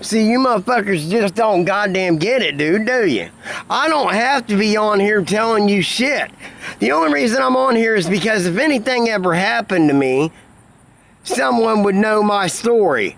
See, you motherfuckers just don't goddamn get it, dude, do you? I don't have to be on here telling you shit. The only reason I'm on here is because if anything ever happened to me, someone would know my story.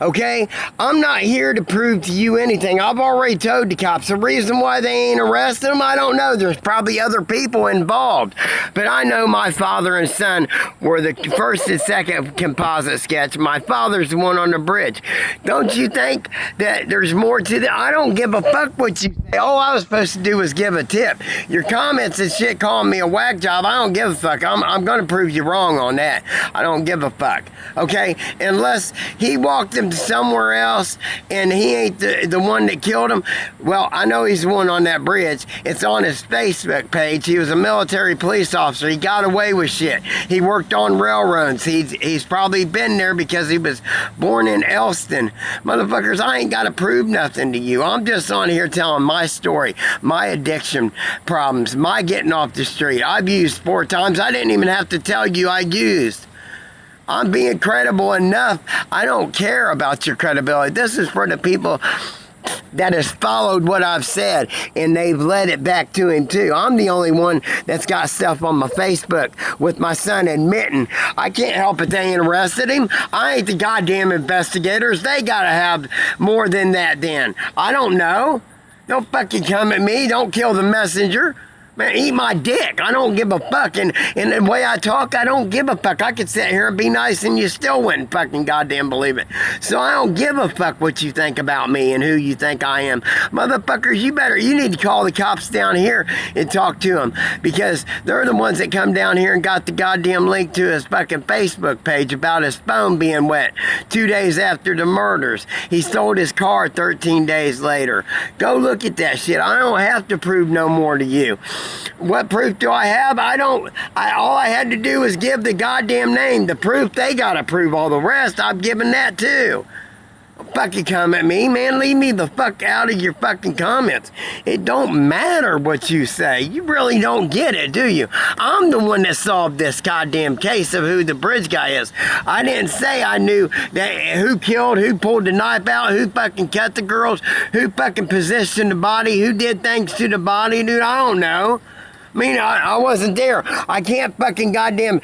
Okay? I'm not here to prove to you anything. I've already told the cops. The reason why they ain't arrested them, I don't know. There's probably other people involved. But I know my father and son were the first and second composite sketch. My father's the one on the bridge. Don't you think that there's more to that? I don't give a fuck what you say. All I was supposed to do was give a tip. Your comments and shit calling me a whack job, I don't give a fuck. I'm going to prove you wrong on that. I don't give a fuck. Okay? Unless he walked him to somewhere else and he ain't the one that killed him. Well, I know he's the one on that bridge. It's on his Facebook page. He was a military police officer. He got away with shit. He worked on railroads. He's probably been there because he was born in Elston. Motherfuckers, I ain't got to prove nothing to you. I'm just on here telling my story, my addiction problems, my getting off the street. I've used 4 times. I didn't even have to tell you I used. I'm being credible enough. I don't care about your credibility. This is for the people that has followed what I've said, and they've led it back to him too. I'm the only one that's got stuff on my Facebook with my son admitting. I can't help it they ain't arrested him. I ain't the goddamn investigators. They gotta have more than that then. I don't know. Don't fucking come at me. Don't kill the messenger. Man, eat my dick. I don't give a fuck. And the way I talk, I don't give a fuck. I could sit here and be nice and you still wouldn't fucking goddamn believe it. So I don't give a fuck what you think about me and who you think I am. Motherfuckers, you need to call the cops down here and talk to them. Because they're the ones that come down here and got the goddamn link to his fucking Facebook page about his phone being wet 2 days after the murders. He sold his car 13 days later. Go look at that shit. I don't have to prove no more to you. What proof do I have? All I had to do was give the goddamn name. The proof, they gotta prove all the rest. I've given that too. Don't fucking come at me, man. Leave me the fuck out of your fucking comments. It don't matter what you say. You really don't get it, do you? I'm the one that solved this goddamn case of who the bridge guy is. I didn't say I knew that who killed, who pulled the knife out, who fucking cut the girls, who fucking positioned the body, who did things to the body, dude. I don't know. I mean, I wasn't there. I can't fucking goddamn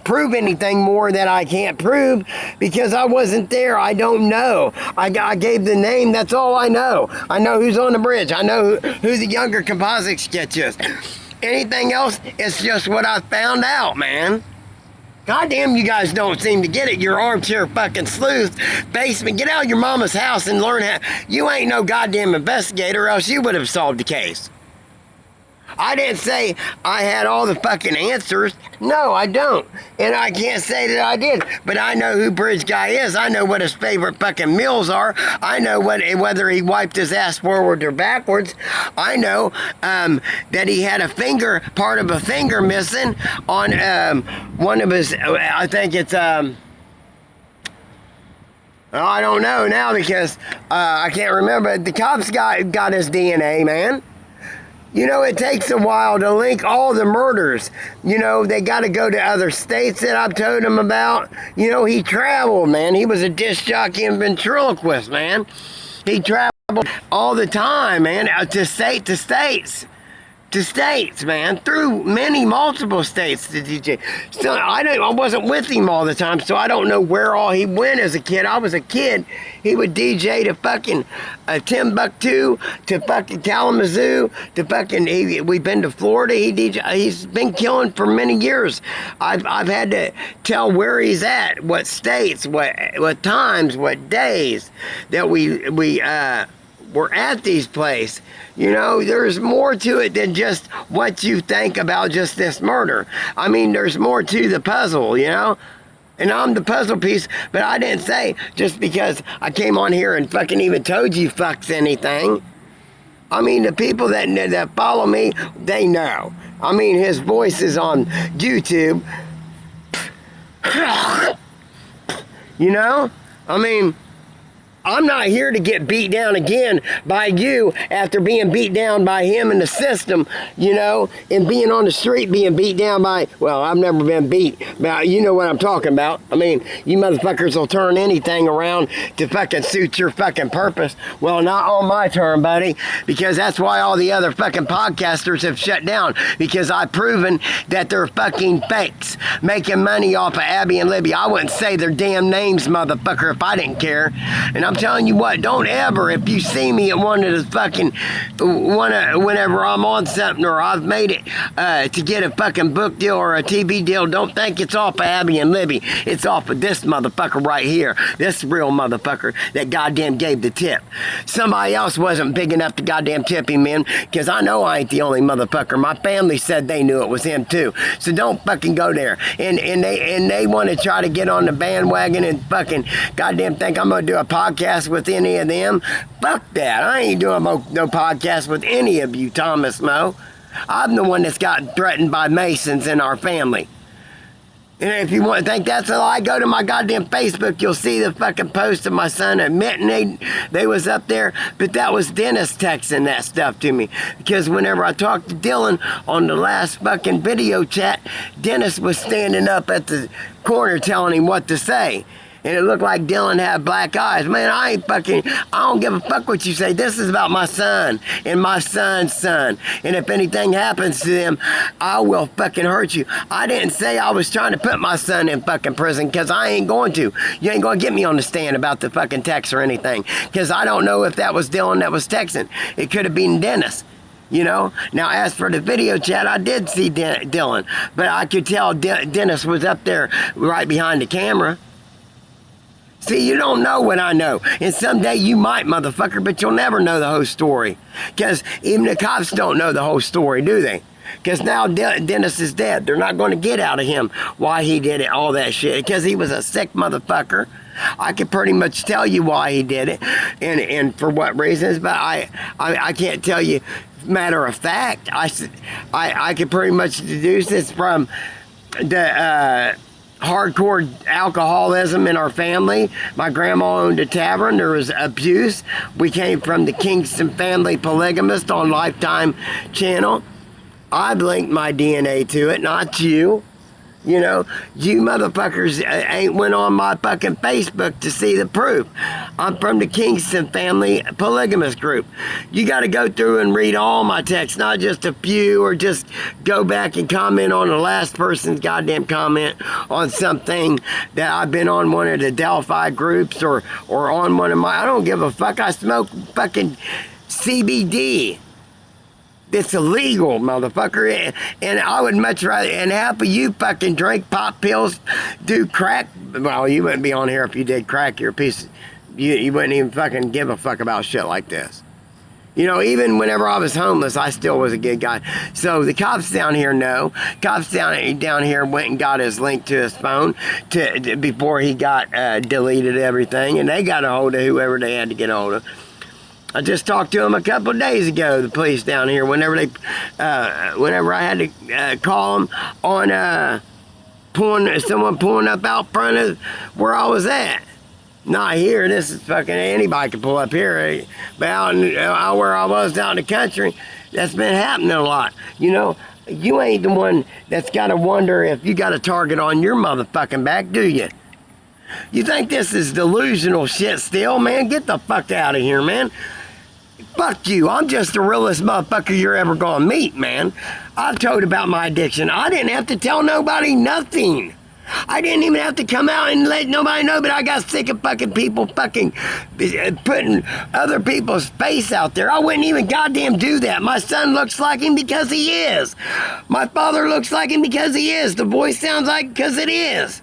prove anything more that I can't prove because I wasn't there. I don't know. I gave the name. That's all I know. I know who's on the bridge. I know who the younger composite sketch is. Anything else, it's just what I found out, man. Goddamn, you guys don't seem to get it. You're armchair fucking sleuth. Basement, get out of your mama's house and learn how. You ain't no goddamn investigator, or else you would have solved the case. I didn't say I had all the fucking answers. No, I don't. And I can't say that I did. But I know who Bridge Guy is. I know what his favorite fucking meals are. I know whether he wiped his ass forward or backwards. I know that he had part of a finger missing on one of his, I think it's, I don't know now because I can't remember. The cops got his DNA, man. You know, it takes a while to link all the murders. You know, they got to go to other states that I've told them about. You know, he traveled, man. He was a disc jockey and ventriloquist, man. He traveled all the time, man, to states. To states, man, through multiple states to DJ. So I wasn't with him all the time, so I don't know where all he went as a kid. I was a kid. He would DJ to fucking Timbuktu, to fucking Kalamazoo, to fucking, we've been to Florida. He's been killing for many years. I've had to tell where he's at, what states, what times, what days that we were at these places. You know, there's more to it than just what you think about just this murder. I mean, there's more to the puzzle, you know? And I'm the puzzle piece, but I didn't say just because I came on here and fucking even told you fucks anything. I mean, the people that follow me, they know. I mean, his voice is on YouTube. You know? I mean, I'm not here to get beat down again by you after being beat down by him in the system, you know, and being on the street being beat down by, well, I've never been beat, but you know what I'm talking about. I mean, you motherfuckers will turn anything around to fucking suit your fucking purpose. Well, not on my turn, buddy, because that's why all the other fucking podcasters have shut down, because I've proven that they're fucking fakes, making money off of Abby and Libby. I wouldn't say their damn names, motherfucker, if I didn't care. And I'm telling you what, don't ever, if you see me at one of the fucking, whenever I'm on something or I've made it to get a fucking book deal or a TV deal, don't think it's off of Abby and Libby. It's off of this motherfucker right here. This real motherfucker that goddamn gave the tip. Somebody else wasn't big enough to goddamn tip him in, because I know I ain't the only motherfucker. My family said they knew it was him too. So don't fucking go there. And they want to try to get on the bandwagon and fucking goddamn think I'm gonna do a podcast with any of them. Fuck that. I ain't doing no podcast with any of you, Thomas Moe. I'm the one that's got threatened by Masons in our family. And if you want to think that's a lie, go to my goddamn Facebook. You'll see the fucking post of my son admitting they was up there. But that was Dennis texting that stuff to me. Because whenever I talked to Dylan on the last fucking video chat, Dennis was standing up at the corner telling him what to say. And it looked like Dylan had black eyes. Man, I don't give a fuck what you say. This is about my son and my son's son. And if anything happens to them, I will fucking hurt you. I didn't say I was trying to put my son in fucking prison, because I ain't going to. You ain't going to get me on the stand about the fucking text or anything, because I don't know if that was Dylan that was texting. It could have been Dennis. You know, now as for the video chat, I did see Dylan, but I could tell Dennis was up there right behind the camera. See, you don't know what I know. And someday you might, motherfucker, but you'll never know the whole story. Because even the cops don't know the whole story, do they? Because now Dennis is dead. They're not going to get out of him why he did it, all that shit. Because he was a sick motherfucker. I could pretty much tell you why he did it and for what reasons, but I can't tell you matter of fact. I could pretty much deduce this from the hardcore alcoholism in our family. My grandma owned a tavern. There was abuse. We came from the Kingston Family Polygamist on Lifetime channel. I've linked my DNA to it, not you. You know, you motherfuckers ain't went on my fucking Facebook to see the proof. I'm from the Kingston Family Polygamist group. You got to go through and read all my texts, not just a few, or just go back and comment on the last person's goddamn comment on something that I've been on one of the DELPHI groups or on one of my, I don't give a fuck. I smoke fucking CBD. It's illegal, motherfucker. And I would much rather, and half of you fucking drink pop pills, do crack. Well, you wouldn't be on here if you did crack. You're a piece of, you wouldn't even fucking give a fuck about shit like this. You know, even whenever I was homeless, I still was a good guy. So the cops down here know. Cops down here went and got his link to his phone before he got deleted everything. And they got a hold of whoever they had to get a hold of. I just talked to them a couple of days ago, the police down here, whenever I had to call them on someone pulling up out front of where I was at. Not here, this is fucking, anybody can pull up here, but out where I was out in the country, that's been happening a lot. You know, you ain't the one that's got to wonder if you got a target on your motherfucking back, do you? You think this is delusional shit still, man? Get the fuck out of here, man. Fuck you. I'm just the realest motherfucker you're ever gonna meet, man. I've told about my addiction. I didn't have to tell nobody nothing. I didn't even have to come out and let nobody know, but I got sick of fucking people fucking putting other people's face out there. I wouldn't even goddamn do that. My son looks like him because he is. My father looks like him because he is. The voice sounds like because it is.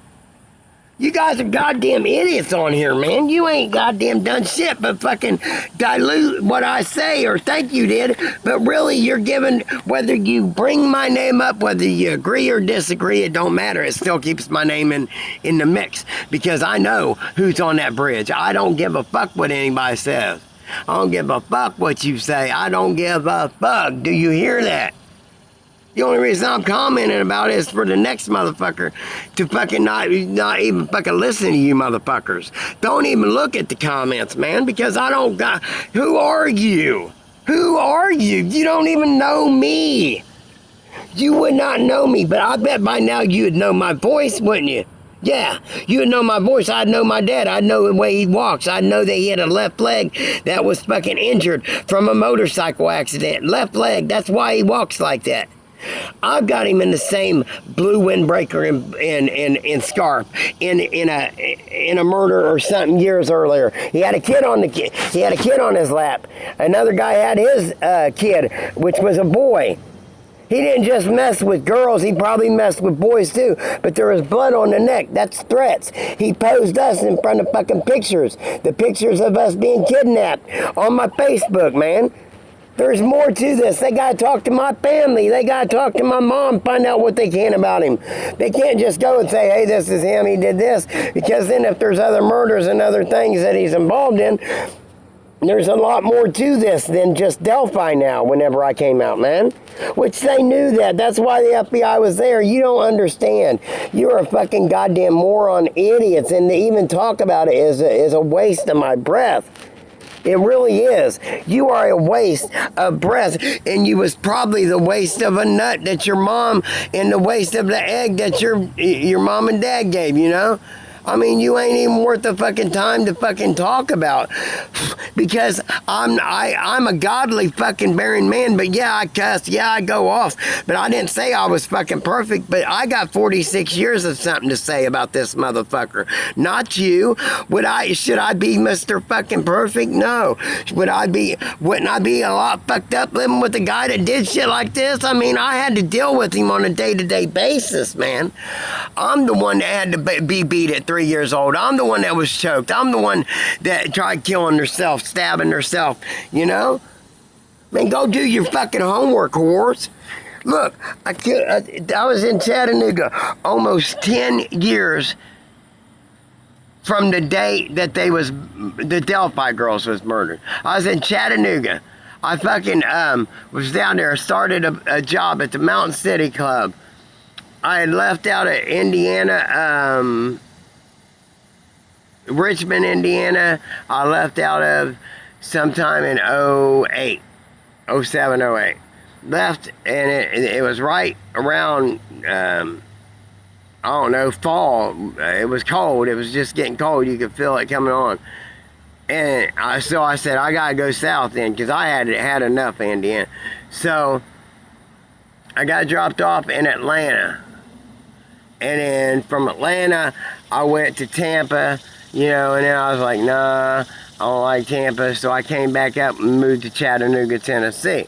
You guys are goddamn idiots on here, man. You ain't goddamn done shit but fucking dilute what I say or think you did. But really, you're giving, whether you bring my name up, whether you agree or disagree, it don't matter. It still keeps my name in the mix. Because I know who's on that bridge. I don't give a fuck what anybody says. I don't give a fuck what you say. I don't give a fuck. Do you hear that? The only reason I'm commenting about it is for the next motherfucker to fucking not even fucking listen to you motherfuckers. Don't even look at the comments, man, because I don't got... Who are you? Who are you? You don't even know me. You would not know me, but I bet by now you would know my voice, wouldn't you? Yeah, you would know my voice. I'd know my dad. I'd know the way he walks. I'd know that he had a left leg that was fucking injured from a motorcycle accident. Left leg, that's why he walks like that. I've got him in the same blue windbreaker and scarf in a murder or something years earlier. He had a kid on his lap. Another guy had his kid, which was a boy. He didn't just mess with girls, he probably messed with boys too. But there was blood on the neck, that's threats. He posed us in front of fucking pictures. The pictures of us being kidnapped on my Facebook, man. There's more to this. They gotta talk to my family. They gotta talk to my mom, find out what they can about him. They can't just go and say, hey, this is him, he did this. Because then if there's other murders and other things that he's involved in, there's a lot more to this than just Delphi now, whenever I came out, man. Which they knew that. That's why the FBI was there. You don't understand. You're a fucking goddamn moron idiots. And to even talk about it is a waste of my breath. It really is. You are a waste of breath, and you was probably the waste of a nut that your mom and the waste of the egg that your mom and dad gave, you know? I mean, you ain't even worth the fucking time to fucking talk about, because I'm a godly fucking bearing man. But yeah, I cuss, yeah, I go off, but I didn't say I was fucking perfect. But I got 46 years of something to say about this motherfucker, not you. Should I be Mr. fucking perfect? No. Wouldn't I be a lot fucked up living with a guy that did shit like this? I mean, I had to deal with him on a day-to-day basis, man. I'm the one that had to be beat at 3 years old. I'm the one that was choked. I'm the one that tried killing herself, stabbing herself, you know? Man, go do your fucking homework, whores. Look, I was in Chattanooga almost 10 years from the day that the Delphi girls was murdered. I was in Chattanooga. I fucking was down there, started a job at the Mountain City Club. I had left out of Indiana, Richmond, Indiana. I left out of sometime in 07, 08. Left, and it was right around, I don't know, fall. It was cold. It was just getting cold. You could feel it coming on. And so I said, I gotta go south then, because I had enough Indiana. So I got dropped off in Atlanta. And then from Atlanta, I went to Tampa, you know, and then I was like, nah, I don't like Tampa. So I came back up and moved to Chattanooga, Tennessee.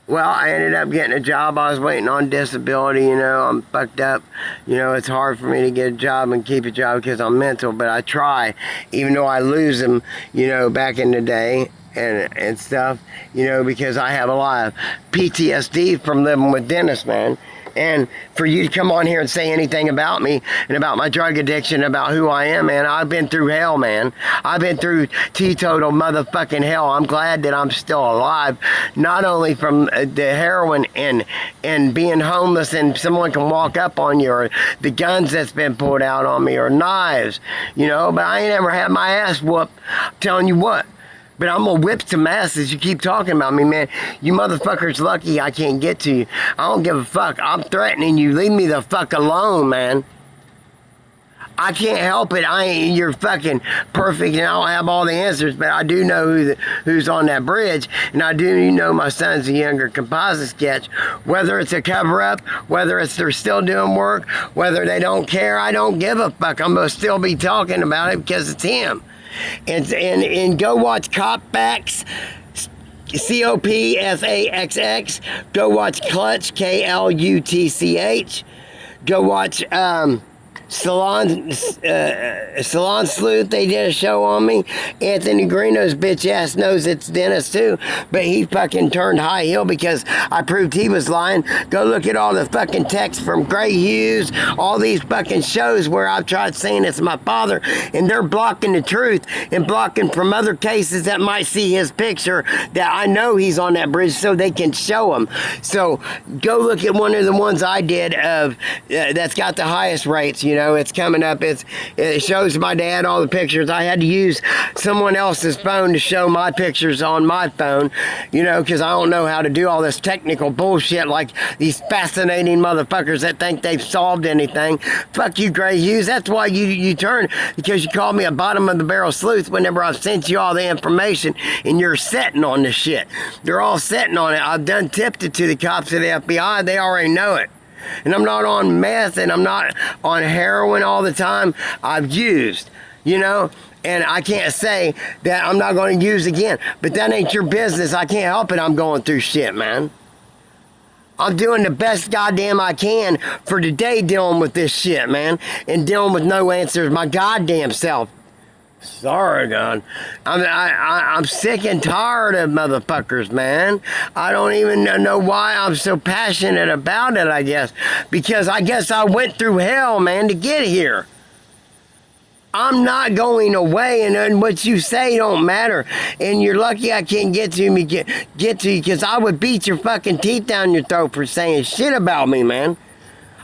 Well, I ended up getting a job. I was waiting on disability, you know. I'm fucked up. You know, it's hard for me to get a job and keep a job because I'm mental, but I try, even though I lose them, you know, back in the day and stuff, you know, because I have a lot of PTSD from living with Dennis, man. And for you to come on here and say anything about me and about my drug addiction, about who I am, man, I've been through hell, man. I've been through teetotal motherfucking hell. I'm glad that I'm still alive, not only from the heroin and being homeless and someone can walk up on you, or the guns that's been pulled out on me, or knives, you know, but I ain't ever had my ass whooped. I'm telling you what. But I'm gonna whip some asses. You keep talking about me, man. You motherfuckers lucky I can't get to you. I don't give a fuck. I'm threatening you. Leave me the fuck alone, man. I can't help it. You're fucking perfect, and I don't have all the answers, but I do know who's on that bridge, and I do know my son's a younger composite sketch. Whether it's a cover-up, whether it's they're still doing work, whether they don't care, I don't give a fuck. I'm gonna still be talking about it because it's him. And go watch Cop Facts, COPFAXX. Go watch Clutch, KLUTCH. Go watch Salon Sleuth, they did a show on me. Anthony Greeno's bitch ass knows it's Dennis too, but he fucking turned high heel because I proved he was lying. Go look at all the fucking texts from Gray Hughes, all these fucking shows where I've tried saying it's my father, and they're blocking the truth and blocking from other cases that might see his picture that I know he's on that bridge so they can show him. So go look at one of the ones I did of that's got the highest rates. You know, it's coming up. It shows my dad all the pictures. I had to use someone else's phone to show my pictures on my phone, you know, because I don't know how to do all this technical bullshit like these fascinating motherfuckers that think they've solved anything. Fuck you, Gray Hughes. That's why you turn, because you called me a bottom of the barrel sleuth whenever I've sent you all the information and you're setting on the shit. They're all setting on it. I've done tipped it to the cops at the FBI. They already know it. And I'm not on meth and I'm not on heroin all the time. I've used, you know, and I can't say that I'm not going to use again. But that ain't your business. I can't help it. I'm going through shit, man. I'm doing the best goddamn I can for today dealing with this shit, man. And dealing with no answers my goddamn self. Sorry, God. I'm sick and tired of motherfuckers, man. I don't even know why I'm so passionate about it, I guess. Because I guess I went through hell, man, to get here. I'm not going away, and what you say don't matter. And you're lucky I can't get to you because I would beat your fucking teeth down your throat for saying shit about me, man.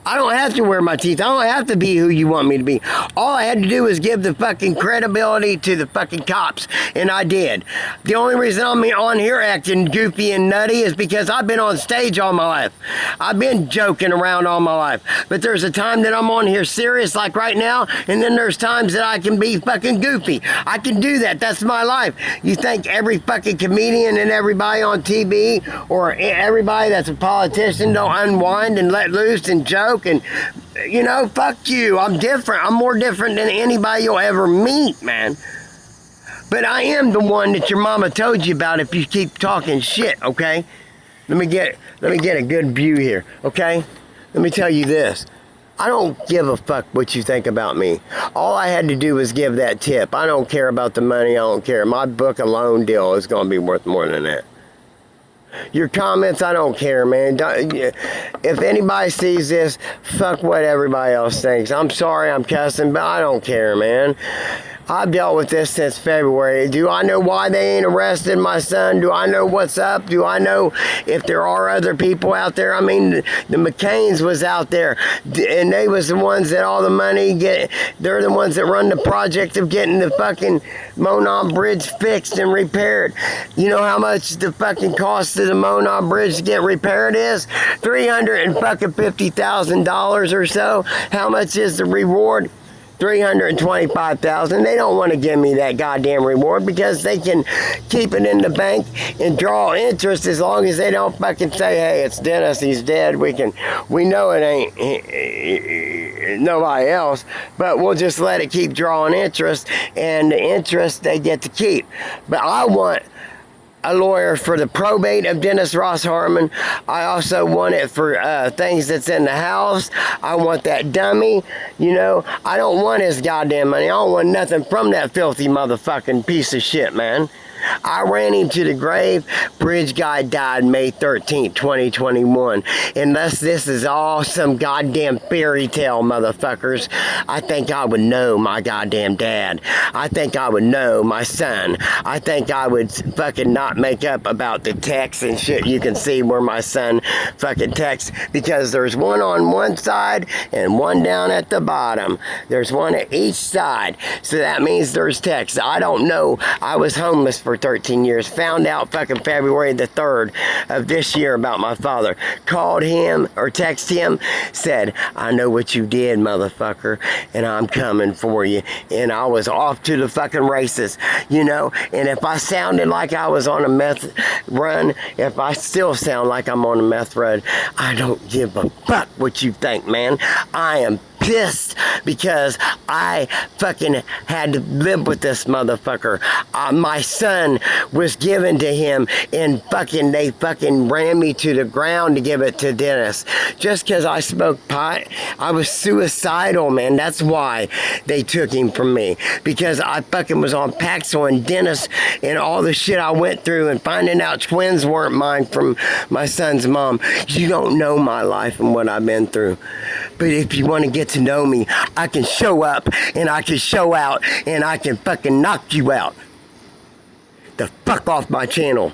I don't have to wear my teeth. I don't have to be who you want me to be. All I had to do was give the fucking credibility to the fucking cops, and I did. The only reason I'm on here acting goofy and nutty is because I've been on stage all my life. I've been joking around all my life. But there's a time that I'm on here serious, like right now, and then there's times that I can be fucking goofy. I can do that. That's my life. You think every fucking comedian and everybody on TV or everybody that's a politician don't unwind and let loose and joke? And, you know, fuck you. I'm different. I'm more different than anybody you'll ever meet, man. But I am the one that your mama told you about if you keep talking shit, okay? Let me get a good view here, okay? Let me tell you this. I don't give a fuck what you think about me. All I had to do was give that tip. I don't care about the money. I don't care. My book alone deal is going to be worth more than that. Your comments, I don't care, man. If anybody sees this, fuck what everybody else thinks. I'm sorry I'm cussing, but I don't care, man. I've dealt with this since February. Do I know why they ain't arrested my son? Do I know what's up? Do I know if there are other people out there? I mean, the McCains was out there, and they was the ones that all the money get. They're the ones that run the project of getting the fucking Monon Bridge fixed and repaired. You know how much the fucking cost of the Monon Bridge to get repaired is? $350,000 or so. How much is the reward? $325,000. They don't want to give me that goddamn reward because they can keep it in the bank and draw interest as long as they don't fucking say, hey, it's Dennis, he's dead. We know it ain't nobody else, but we'll just let it keep drawing interest, and the interest they get to keep. But I want a lawyer for the probate of Dennis Ross Harmon. I also want it for things that's in the house. I want that dummy, you know. I don't want his goddamn money. I don't want nothing from that filthy motherfucking piece of shit, man. I ran him to the grave. Bridge guy died May 13th, 2021. Unless this is all some goddamn fairy tale, motherfuckers, I think I would know my goddamn dad. I think I would know my son. I think I would fucking not make up about the text and shit. You can see where my son fucking texts, because there's one on one side and one down at the bottom. There's one at each side. So that means there's text. I don't know. I was homeless for 13 years. Found out fucking February the 3rd of this year about my father. Called him or text him. Said, I know what you did, motherfucker, and I'm coming for you. And I was off to the fucking races, you know. And if I sounded like I was on a meth run, if I still sound like I'm on a meth run, I don't give a fuck what you think, man. I am pissed because I fucking had to live with this motherfucker. My son was given to him and they fucking ran me to the ground to give it to Dennis. Just because I smoked pot, I was suicidal, man. That's why they took him from me. Because I fucking was on Paxil and Dennis and all the shit I went through and finding out twins weren't mine from my son's mom. You don't know my life and what I've been through. But if you want to get to know me, I can show up and I can show out and I can fucking knock you out. The fuck off my channel.